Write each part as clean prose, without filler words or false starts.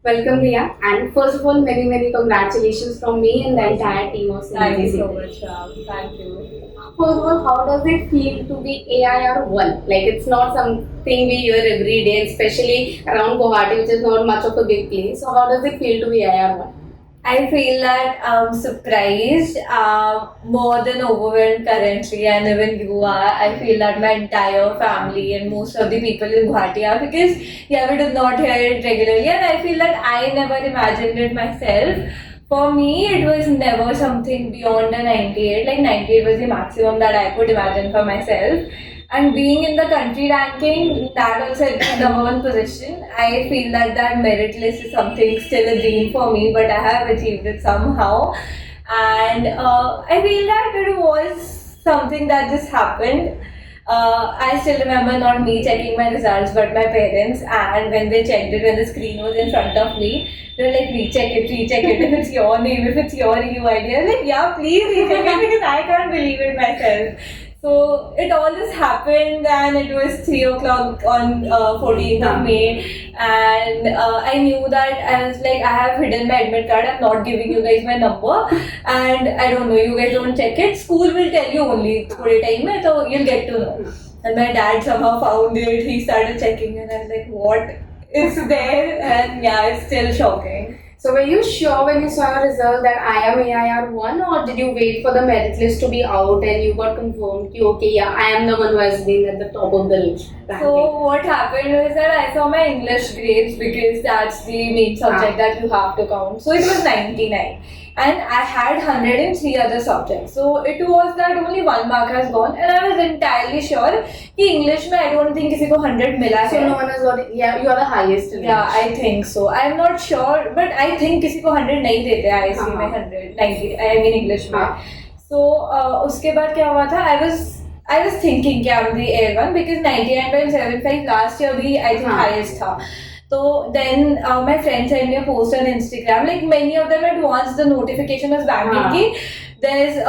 Welcome, Ria. And first of all, many congratulations from me and the entire team of Thank you so Synergy. much, Ram. Thank you. First of all, how does it feel to be AIR one? Like it's not something we hear every day, especially around Guwahati, which is not much of a big place. So how does it feel to be AIR one? I feel that I'm surprised more than overwhelmed currently, and even you are. I feel that my entire family and most of the people in Guwahati are because yeah, we do not hear it regularly, and I feel that I never imagined it myself. For me, it was never something beyond a 98. Like 98 was the maximum that I could imagine for myself. And being in the country ranking, that also at the number one position, I feel that that merit list is something still a dream for me, but I have achieved it somehow. And I feel that it was something that just happened. I still remember not me checking my results, but my parents. And when they checked it, when the screen was in front of me, they were like, recheck it. If it's your name, if it's your UID. I was like, yeah, please recheck it because I can't believe it myself. So it all just happened, and it was 3 o'clock on 14th of May, and I knew that I was like, I have hidden my admit card. I'm not giving you guys my number, and I don't know. You guys don't check it. School will tell you only थोड़े time में, so you'll get to know. And my dad somehow found it. He started checking, and I was like, what? It's there, and yeah, it's still shocking. So were you sure when you saw your result that I am AIR one, or did you wait for the merit list to be out and you got confirmed that okay, yeah, I am the one who has been at the top of the list ranking? So what happened was that I saw my English grades because that's the main subject that you have to count. So it was 99 and I had 103 other subjects. So it was that only one mark has gone and I was entirely sure कि English में I don't think किसी को 100 मिला So है. no one has got it. Yeah, you are the highest in Yeah, English. I think so. I'm not sure, but I think किसी को 100 नहीं देते ISC में 100 90 I mean English में. So उसके बाद क्या हुआ था? I was thinking कि I'm the air one because 99.75 last year भी I think highest था. So then my friend sent me a post on Instagram. Like many of them at once, the notification was banking ki there's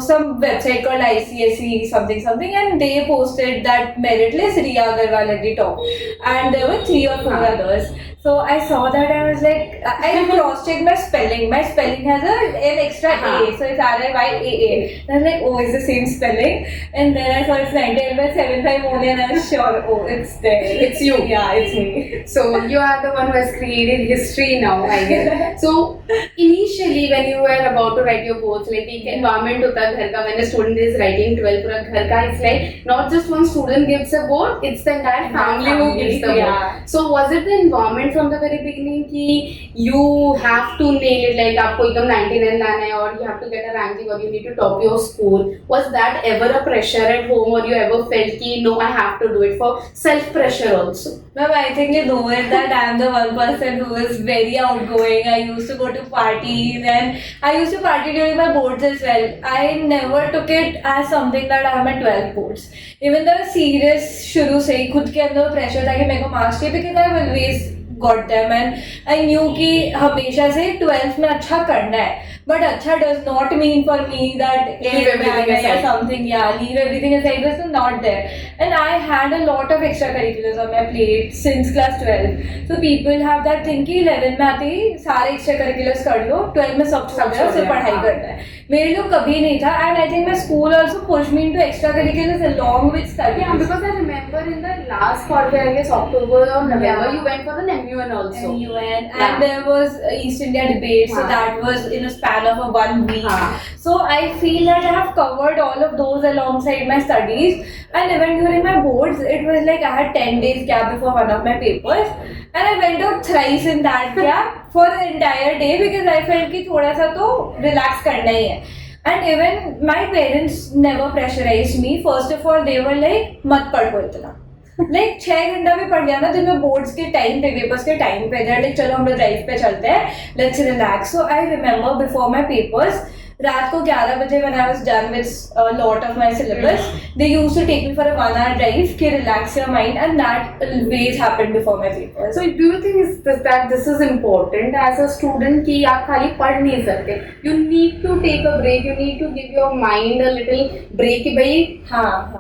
some website called ICSE something, and they posted that merit list Riya Agarwal at the top, and there were 3 or 4 others. So I saw that I was like, I cross-checked my spelling. My spelling has an extra A, so it's RIYAA. And I was like, oh, it's the same spelling. And then I saw it's 98.75 only, and I was sure, oh, it's there. It's you. Yeah, it's me. So you are the one who has created history now, I guess. So initially when you were about to write your boards, like एक environment होता है घर का when a student is writing 12 पूरा घर का, it's like not just one student gives a board, it's the entire family who gives the board. So was it the environment from the very beginning कि you have to nail it, like आपको एकदम 99 लाना है or you have to get a ranking or you need to top your school? Was that ever a pressure at home or you ever felt कि no, I have to do it for self pressure also? Ma'am, I think you know it that I'm the one person who is very outgoing. I used to go to parties and I used to party during my boards as well. I never took it as something that I have my 12 boards. Even though serious शुरू से ही खुद के अंदर pressure था कि मेरे को marks चाहिए because I always got them and I knew कि हमेशा से 12th में अच्छा करना है. But अच्छा does not mean for me that Leave everything or aside. something. Yeah, leave everything aside. It was not there. And I had a lot of extracurriculars on my plate since class 12. So people have that thing कि 11 में आते ही सारे extracurriculars कर लो, 12 में सब छोड़ दो, सिर्फ पढ़ाई करना है. मेरे लिए कभी नहीं था and I think my school also pushed me into extracurriculars along with studies. Yeah, because I remember in the last quarter, I guess October or November, Yeah. you went for an MUN also. MUN, Yeah. and there was East India debate, so Huh. that was in a span of a 1 week. Huh. So I feel that I have covered all of those alongside my studies, and even during my boards, it was like I had 10 days gap before one of my papers, and I went out thrice in that gap for the entire day because I felt कि थोड़ा सा तो relax करना ही है. And even my parents never pressurized me. First of all, they were like, मत पढ़ो इतना. Like 6 घंटा भी पढ़ लिया ना तो मैं बोर्ड्स के टाइम पे पेपर्स के टाइम पे लाइक चलो हम लोग ड्राइव पे चलते हैं let's relax so I remember before my papers रात को 11 बजे when I was done with a lot of my syllabus, they used to take me for a 1 hour drive to relax your mind, and that always happened before my papers. So do you think that this is important as a student कि आप खाली पढ़ नहीं सकते, you need to take a break, you need to give your mind a little break कि भाई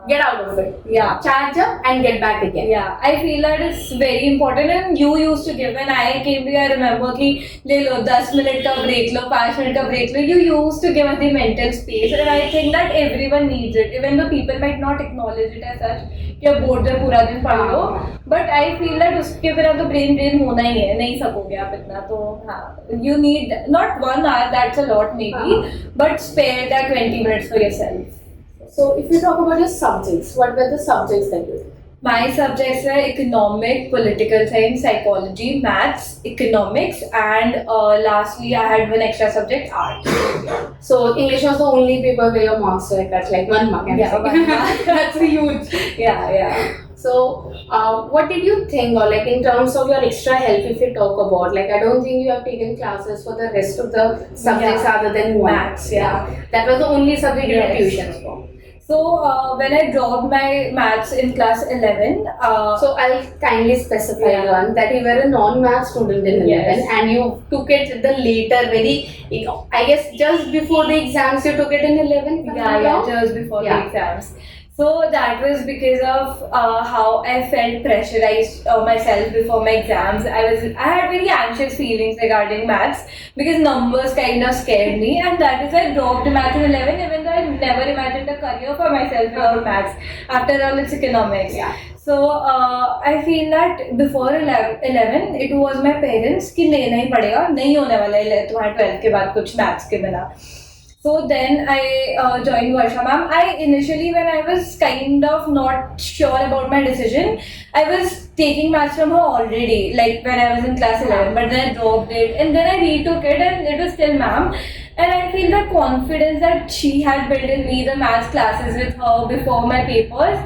get out of it, charge up and get back again. I feel that it's very important, and you used to give, when I came here I remember कि ले लो 10 minute का break लो, 5 minute का break low, you used to give us the mental space, and I think that everyone needs it, even though people might not acknowledge it as such कि अब board में पूरा दिन पढ़ लो, but I feel that उसके बिना तो brain drain होना ही है, नहीं सकोगे आप इतना, तो you need not 1 hour, that's a lot maybe, but spare that 20 minutes for yourself. So if you talk about your subjects, what were the subjects that you did? My subjects were economic, political science, psychology, maths, economics, and lastly I had one extra subject, art. So English was the only paper where your marks were cut, like 1 mark. Yeah, 1 mark. That's huge. Yeah. So what did you think, or like in terms of your extra help, if you talk about, like I don't think you have taken classes for the rest of the subjects other than one. Maths, That was the only subject you had tuitions for. So when I dropped my maths in class 11, so I'll kindly specify one that you were a non-math student in 11, and you took it the later, I guess just before the exams you took it in 11. Just before the exams. So that was because of how I felt pressurized myself before my exams. I had very anxious feelings regarding maths because numbers kind of scared me, and that is why I dropped maths in 11, even though I never imagined a career for myself without maths. After all, it's economics. So I feel that before 11 it was my parents कि लेना ही पड़ेगा, नहीं होने वाला है तुम्हारे 12th के बाद कुछ maths के बिना. So then I joined Varsha ma'am. I initially, when I was kind of not sure about my decision, I was taking maths from her already, like when I was in class 11, but then I dropped it, and then I retook it, and it was still ma'am. And I feel the confidence that she had built in me, the maths classes with her before my papers,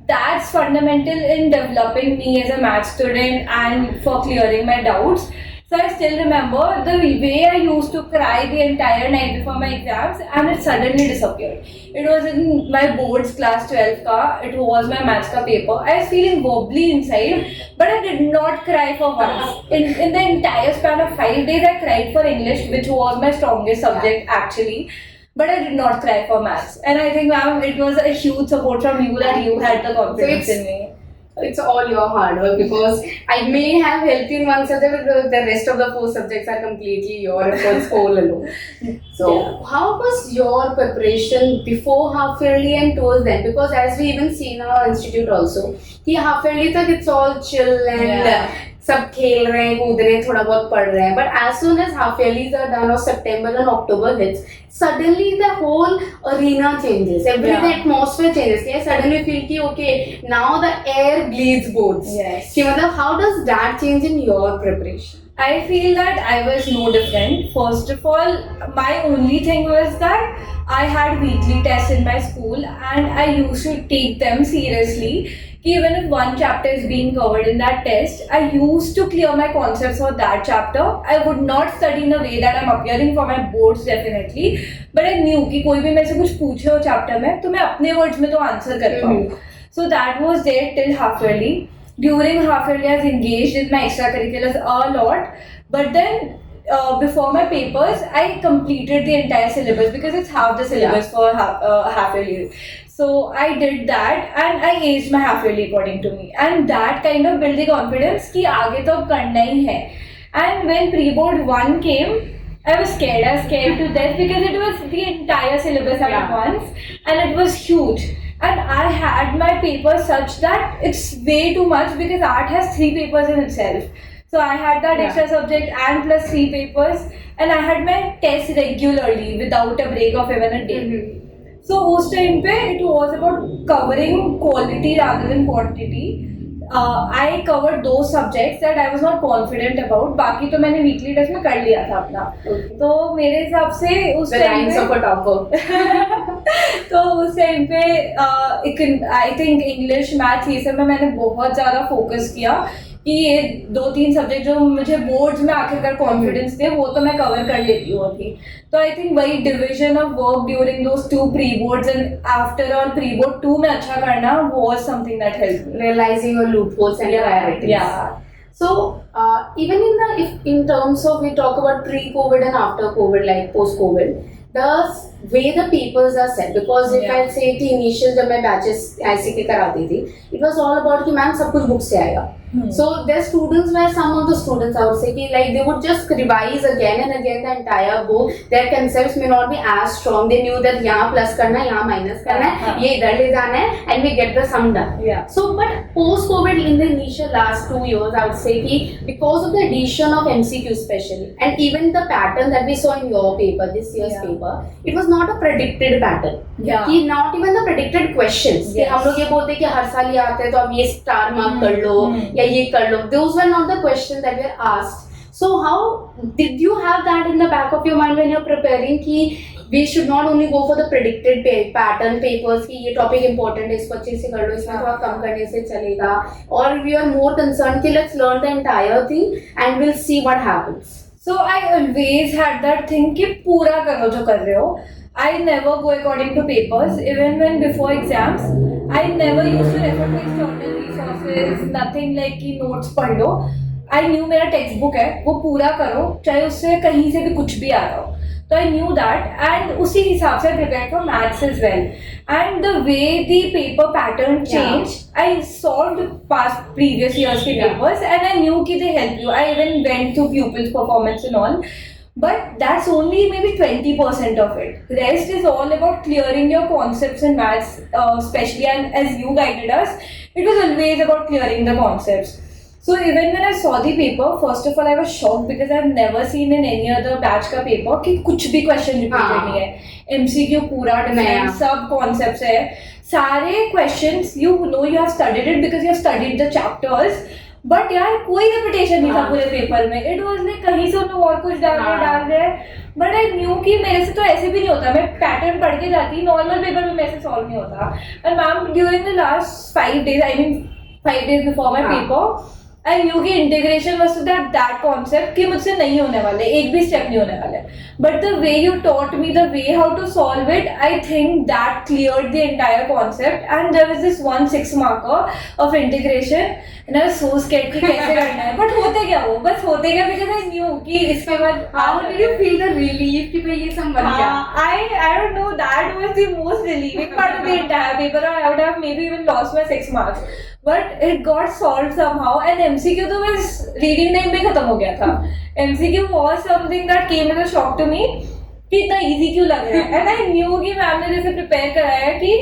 that's fundamental in developing me as a maths student and for clearing my doubts. So I still remember the way I used to cry the entire night before my exams, and it suddenly disappeared. It was in my boards class 12 ka, it was my maths ka paper. I was feeling wobbly inside, but I did not cry for once. In the entire span of 5 days, I cried for English, which was my strongest subject actually. But I did not cry for maths. And I think, ma'am, it was a huge support from you that you had the confidence in me. It's all your hard work, because I may have helped you in one subject, but the rest of the 4 subjects are completely your efforts all alone. So how was your preparation before half yearly and towards then? Because as we even see in our institute also, कि half yearly तक it's all chill and सब खेल रहे हैं, कूद रहे हैं, थोड़ा बहुत पढ़ रहे हैं, but as soon as half yearlies are done or September and October hits, suddenly the whole arena changes, the atmosphere changes. Yes, suddenly you feel कि okay, now the air bleeds boards. कि मतलब how does that change in your preparation? I feel that I was no different. First of all, my only thing was that I had weekly tests in my school, and I used to take them seriously. Even if one chapter is being covered in that test, I used to clear my concepts for that chapter. I would not study in a way that I'm appearing for my boards definitely, but I knew कि कोई भी मेरे से कुछ पूछे हो chapter में, तो मैं अपने words में तो answer कर पाऊँ. So that was there till half yearly. During half yearly, I was engaged in my extracurriculars a lot, but then before my papers, I completed the entire syllabus because it's half the syllabus for half yearly. So I did that, and I aged my half yearly according to me, and that kind of built the confidence कि आगे तो करना ही है. And when pre-board 1 came, I was scared to death because it was the entire syllabus at once, and it was huge. And I had my papers such that it's way too much because art has 3 papers in itself. So I had that extra subject and plus 3 papers, and I had my tests regularly without a break of even a day. So उस time पे it was about covering quality rather than quantity. I covered those subjects that I was not confident about. बाकी तो मैंने weekly test में कर लिया था अपना. तो मेरे हिसाब से उस time पे तो उस time पे I think English, Math ये सब में मैंने बहुत ज़्यादा focus किया कि ये 2-3 सब्जेक्ट जो मुझे बोर्ड्स में आखिरकार कॉन्फिडेंस थे वो तो मैं कवर कर लेती हूँ अभी। तो आई थिंक वही division of work during those 2 pre boards and after और प्री बोर्ड 2 में अच्छा करना was something that helped me. Realizing your loopholes and priorities. Yeah. So, even if in terms of we talk about pre-COVID and after COVID, like post-COVID, the way the papers are set, because if Yeah. I say कि initial जब मैं batches ऐसे के कराती थी, it was all about कि ma'am सब कुछ book से आएगा. So there are students where some of the students I would say कि like they would just revise again and again the entire book. Their concepts may not be as strong. They knew that यहाँ plus करना है, यहाँ minus करना है, ये इधर ले जाना है, and we get the sum done. Yeah. So, but post-COVID in the initial last 2 years, I would say कि because of the addition of MCQ especially, and even the pattern that we saw in your paper, this year's Yeah. paper, it was not a predicted pattern. Yeah. कि not even the predicted questions. कि Yes. हम लोग ये बोलते हैं कि हर साल ये आते हैं तो अब ये स्टार मार्क कर लो या ये कर लो. Those were not the questions that were asked. So how did you have that in the back of your mind when you're preparing कि we should not only go for the predicted pattern papers कि ये topic important है इसको अच्छे से कर लो इसमें थोड़ा कम करने से चलेगा, or we are more concerned कि let's learn the entire thing and we'll see what happens. So I always had that thing कि पूरा करो जो कर रहे हो. I never go according to papers. Even when before exams, I never used to refer to external resources. Nothing like कि notes पढ़ लो. I knew मेरा टेक्स्ट बुक है वो पूरा करो चाहे उससे कहीं से भी कुछ भी आ रहा हो. So I knew that and उसी हिसाब से prepared for maths as well. And the way the paper pattern changed, I solved past previous years के papers and I knew कि they help you. I even went to pupils performance and all. But that's only maybe 20% of it. Rest is all about clearing your concepts in maths, especially and as you guided us, it was always about clearing the concepts. So even when I saw the paper, first of all I was shocked because I've never seen in any other batch का paper कि कुछ भी question repeated नहीं है. MCQ पूरा different, सब concepts है. सारे questions you know you have studied it because you have studied the chapters. But यार कोई रेपिटेशन नहीं था पूरे पेपर में. इट वाज लाइक कहीं से उन्होंने और कुछ डाल रहे. बट आई न्यू कि मेरे से तो ऐसे भी नहीं होता. मैं पैटर्न पढ़ के जाती, नॉर्मल पेपर में मेरे से सॉल्व नहीं होता. And ma'am during the last 5 days, I mean 5 days before my paper, I knew कि इंटीग्रेशन वाज दैट कॉन्सेप्ट कि मुझसे नहीं होने वाले, एक भी स्टेप नहीं होने वाले. But the way you taught me the way how to solve it, I think that cleared the entire concept. And there was this 1 6 marker of integration and I was so scared कि कैसे करना है. But होते क्या वो बस होते क्या बिकॉज आई न्यू कि इसके बाद How did you feel the relief कि भाई ये सब बन गया? I don't know, that was the most relieving part of the entire paper. I would have maybe even lost my 6 marks. But it got solved somehow and MCQ तो बस reading time में खत्म हो गया था. MCQ was something that came as a shock to me कि इतना easy क्यों लग रहा है. And I knew कि मैम ने जैसे prepare कराया कि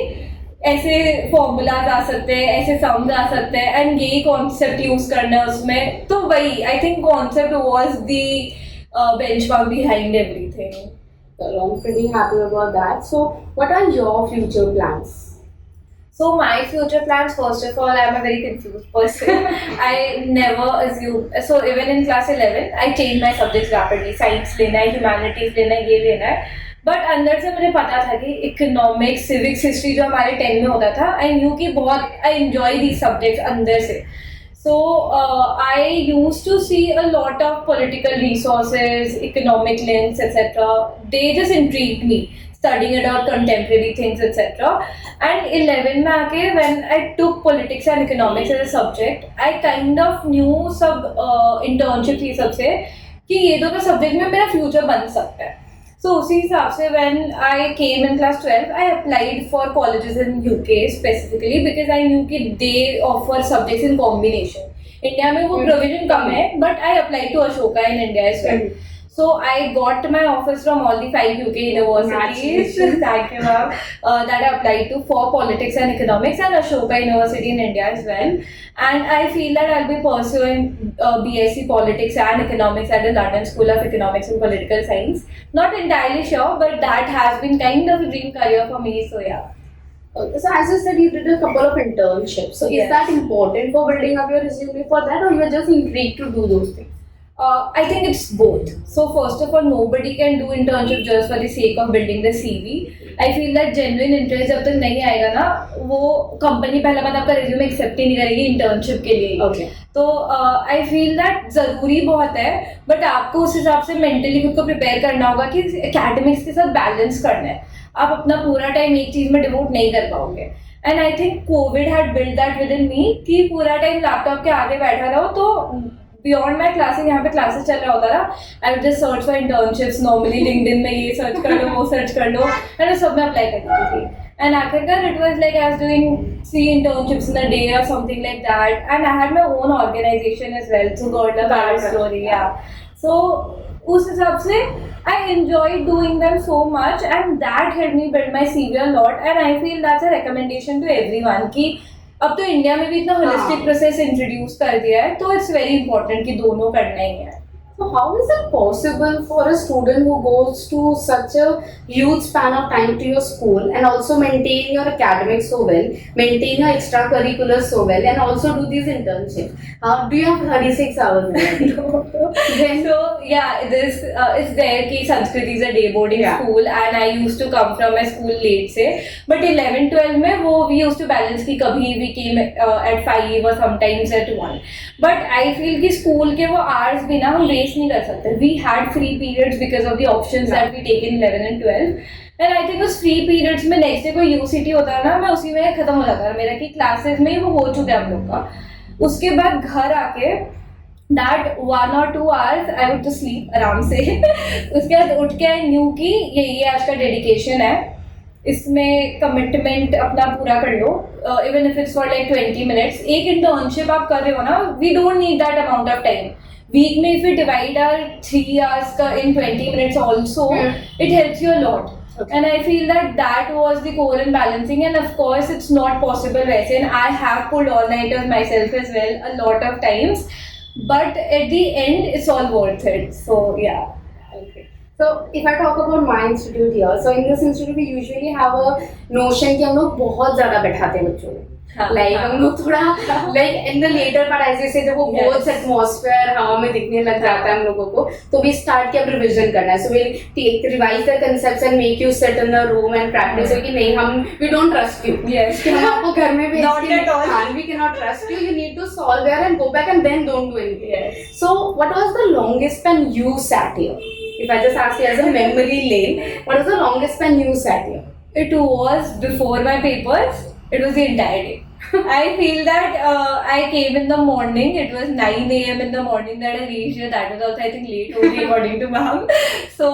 ऐसे फॉर्मूलाज आ सकते हैं, ऐसे साउंड आ सकते हैं एंड यही कॉन्सेप्ट यूज करना है उसमें. तो वही I think concept was the benchmark behind everything. I'm pretty happy about that. So, what are your future plans? So my future plans, first of all, I'm a very confused person. I never assume. So even in class 11, I changed my subjects rapidly. Science लेना है, humanities लेना है, ये लेना है. But अंदर से मुझे पता था कि इकोनॉमिक्स, सिविक्स, हिस्ट्री जो हमारे 10 में होता था, आई न्यू कि बहुत आई एंजॉय दी सब्जेक्ट्स अंदर से. So I used to see a lot of political resources, economic links, etc. They just intrigued me, studying about contemporary things, etc. And 11 में आके when I took politics and economics as a subject, I kind of knew सब internship थी सबसे कि ये दोनों subject में मेरा future बन सकता है. So उसी हिसाब से when I came in class 12, I applied for colleges in UK specifically because I knew कि they offer subjects in combination. India में वो provision कम है, but I applied to Ashoka in India as well. So I got my offers from all the 5 UK universities. Thank you, ma'am. That I applied to for politics and economics and Ashoka University in India as well. And I feel that I'll be pursuing BSc Politics and Economics at the London School of Economics and Political Science. Not entirely sure, but that has been kind of a dream career for me. So yeah. Okay, so as you said, you did a couple of internships. So Yes. is that important for building up your resume for that, or you are just intrigued to do those things? I think it's both. So first of all, nobody can do internship just for the sake of building the CV. I feel that genuine interest जब तक नहीं आएगा ना, वो company पहला बात आपका resume accept ही नहीं करेगी इंटर्नशिप के लिए. Okay. तो आई फील दैट ज़रूरी बहुत है, बट आपको उस हिसाब से मेंटली खुद को प्रिपेयर करना होगा कि एकेडमिक्स के साथ बैलेंस करना है. आप अपना पूरा टाइम एक चीज़ में डिवोट नहीं कर पाओगे. And I think Covid had build that within me कि पूरा टाइम लैपटॉप के आगे बैठा रहो. तो बियॉन्ड माई क्लासेस, यहाँ पे क्लासेस चल रहा होता था, I would just search for internships. Normally LinkedIn में ये सर्च कर लो, वो सर्च कर लो, एंड सब में अप्लाई करती थी. And आखिरकार it was like I was doing 3 internships in a day or something like that, and I had my own organization as well, so got a bad story, yeah. So उस हिसाब से I enjoyed doing them so much, and that helped me build my CV a lot, and I feel that's a recommendation to everyone कि अब तो India में भी इतना holistic process introduce कर दिया है, तो इट्स वेरी इंपॉर्टेंट कि दोनों करना ही है. So how is it possible for a student who goes to such a huge span of time to your school and also maintain your academics so well, maintain your extracurriculars so well, and also do these internships? Do you have 36 hours? Then, so yeah, this is there कि Sanskrit is a day boarding school, and I used to come from my school late से, but 11-12 में वो we used to balance कि कभी we came at 5 or sometimes at 1. But I feel कि school के वो hours भी ना हम waste नहीं कर सकते. We had free periods because of the options that we take in 11 and 12. And I think उस free periods में next day कोई UCT होता है ना, मैं उसी में खत्म हो जाता है मेरा कि classes में ही वो हो चुका है हम लोग का. उसके बाद घर आके that 1 or 2 hours I would just sleep आराम से. उसके बाद उठ के I knew कि ये आज का dedication है, इसमें कमिटमेंट अपना पूरा कर लो. Even if it's for like 20 minutes. एक इंटर्नशिप आप कर रहे हो ना, we don't need that amount of time. Week में if you divide our 3 hours का in 20 minutes also, it helps you a lot. Okay. And I feel that was the core in balancing, and of course it's not possible वैसे, and I have pulled all-nighters myself as well a lot of times, but at the end it's all worth it. So yeah. Okay. So if I talk about my institute here, so in this institute we usually have a notion कि हम लोग बहुत ज़्यादा बैठाते हैं बच्चों को. Like हम लोग थोड़ा like in the later part ऐसे से जब वो बहुत atmosphere हवा में दिखने लग जाता है हम लोगों को, तो we start कि अब revision करना है. So we'll take revise the concepts and make you sit in the room and practice. कि नहीं हम we don't trust you. Yes. कि हम आपको घर में भेज Not at all. We cannot trust you. You need to solve there and go back and then don't do anything. Yes. So what was the longest pen you sat here? If I just ask you as a memory lane, what was the longest pen you sat here? It was before my papers. It was the entire day. I feel that I came in the morning. It was 9 a.m. in the morning that I reached here. That was also I think late only according to ma'am. So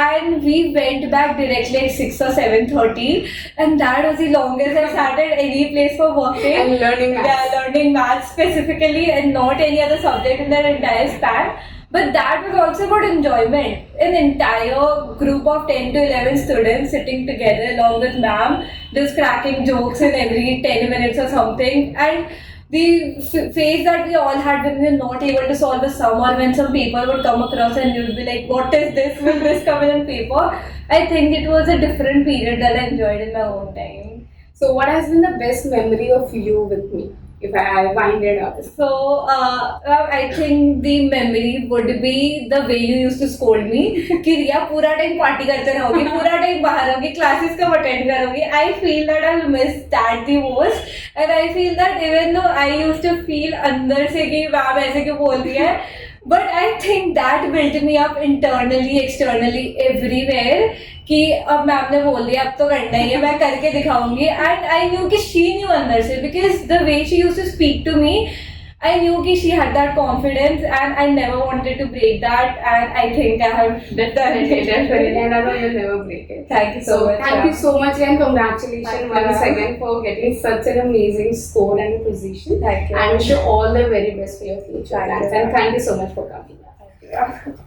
and we went back directly at 6 or 7:30, and that was the longest I sat at any place for working. And learning maths. Yeah, learning maths specifically, and not any other subject in that entire span. But that was also about enjoyment. An entire group of 10 to 11 students sitting together along with ma'am, just cracking jokes in every 10 minutes or something. And the phase that we all had when we were not able to solve a sum, or when some paper would come across and you would be like, what is this? Will this come in paper? I think it was a different period that I enjoyed in my own time. So what has been the best memory of you with me? If I find it out. So I think the memory would be the way you used to scold me कि रिया पूरा time party करते रहोगी, पूरा time बाहर रहोगी, classes कब attend करोगी. I feel that I'll miss that the most, and I feel that even though I used to feel अंदर से कि मैम ऐसे क्यों बोल रही है, but I think that built me up internally, externally, everywhere कि अब मैम ने बोल दिया अब तो करना ही है, मैं करके दिखाऊंगी. एंड आई न्यू कि शी न्यू अंदर से, because the way she used to speak to me, I knew कि she had that confidence, and I never wanted to break that, and I think I have done it. And I know you'll never break it. Thank you so much. Thank you so much, and congratulations once again for getting such an amazing score and position. Thank you. I wish you all the very best for your future. Thank you. And thank you so much for coming. Thank you.